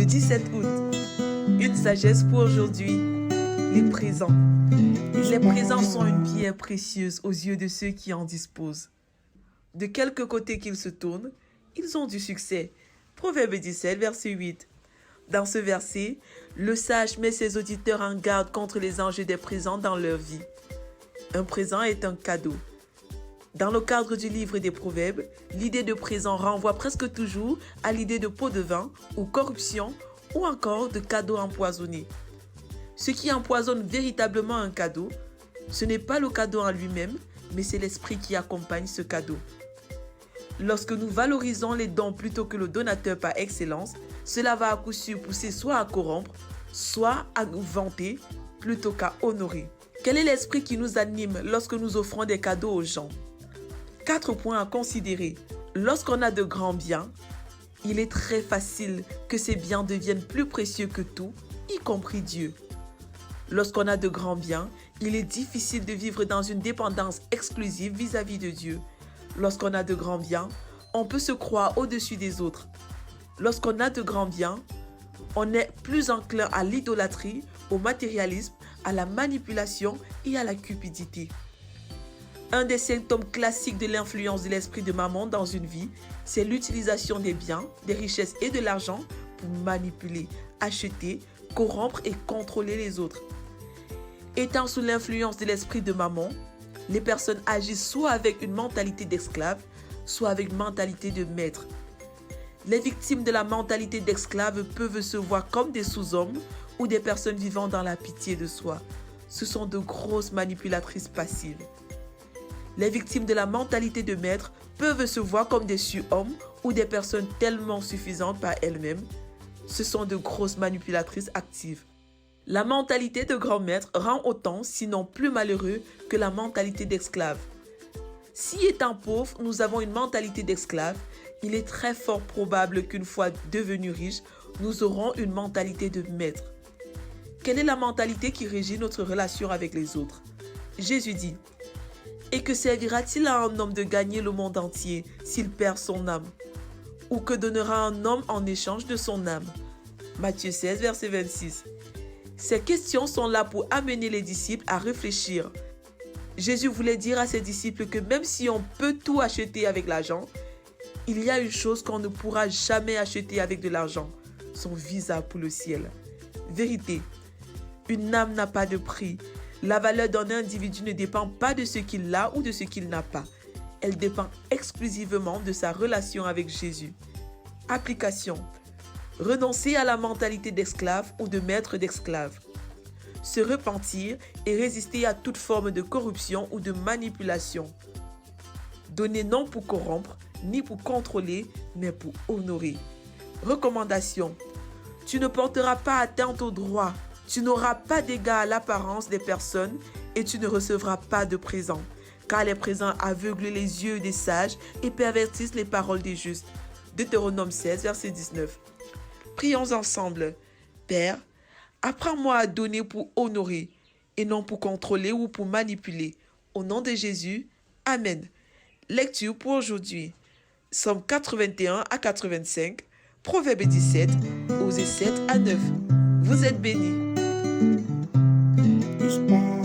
17 août, une sagesse pour aujourd'hui, les présents. Les présents sont une pierre précieuse aux yeux de ceux qui en disposent. De quelque côté qu'ils se tournent, ils ont du succès. Proverbe 17, verset 8. Dans ce verset, le sage met ses auditeurs en garde contre les enjeux des présents dans leur vie. Un présent est un cadeau. Dans le cadre du livre des Proverbes, l'idée de présent renvoie presque toujours à l'idée de pot de vin ou corruption ou encore de cadeau empoisonné. Ce qui empoisonne véritablement un cadeau, ce n'est pas le cadeau en lui-même, mais c'est l'esprit qui accompagne ce cadeau. Lorsque nous valorisons les dons plutôt que le donateur par excellence, cela va à coup sûr pousser soit à corrompre, soit à nous vanter plutôt qu'à honorer. Quel est l'esprit qui nous anime lorsque nous offrons des cadeaux aux gens? 4 points à considérer. Lorsqu'on a de grands biens, il est très facile que ces biens deviennent plus précieux que tout, y compris Dieu. Lorsqu'on a de grands biens, il est difficile de vivre dans une dépendance exclusive vis-à-vis de Dieu. Lorsqu'on a de grands biens, on peut se croire au-dessus des autres. Lorsqu'on a de grands biens, on est plus enclin à l'idolâtrie, au matérialisme, à la manipulation et à la cupidité. Un des symptômes classiques de l'influence de l'esprit de mammon dans une vie, c'est l'utilisation des biens, des richesses et de l'argent pour manipuler, acheter, corrompre et contrôler les autres. Étant sous l'influence de l'esprit de mammon, les personnes agissent soit avec une mentalité d'esclave, soit avec une mentalité de maître. Les victimes de la mentalité d'esclave peuvent se voir comme des sous-hommes ou des personnes vivant dans la pitié de soi. Ce sont de grosses manipulatrices passives. Les victimes de la mentalité de maître peuvent se voir comme des surhommes ou des personnes tellement suffisantes par elles-mêmes. Ce sont de grosses manipulatrices actives. La mentalité de grand maître rend autant, sinon plus malheureux que la mentalité d'esclave. Si étant pauvre, nous avons une mentalité d'esclave, il est très fort probable qu'une fois devenus riches, nous aurons une mentalité de maître. Quelle est la mentalité qui régit notre relation avec les autres? Jésus dit: et que servira-t-il à un homme de gagner le monde entier s'il perd son âme? Ou que donnera un homme en échange de son âme? Matthieu 16, verset 26. Ces questions sont là pour amener les disciples à réfléchir. Jésus voulait dire à ses disciples que même si on peut tout acheter avec l'argent, il y a une chose qu'on ne pourra jamais acheter avec de l'argent, son visa pour le ciel. Vérité, une âme n'a pas de prix. La valeur d'un individu ne dépend pas de ce qu'il a ou de ce qu'il n'a pas. Elle dépend exclusivement de sa relation avec Jésus. Application. Renoncer à la mentalité d'esclave ou de maître d'esclave. Se repentir et résister à toute forme de corruption ou de manipulation. Donner non pour corrompre, ni pour contrôler, mais pour honorer. Recommandation. Tu ne porteras pas atteinte aux droits. Tu n'auras pas d'égard à l'apparence des personnes et tu ne recevras pas de présents, car les présents aveuglent les yeux des sages et pervertissent les paroles des justes. Deutéronome 16, verset 19. Prions ensemble. Père, apprends-moi à donner pour honorer et non pour contrôler ou pour manipuler. Au nom de Jésus, Amen. Lecture pour aujourd'hui. Psaume 81 à 85, Proverbe 17, Osée 7 à 9. Vous êtes bénis. Stay.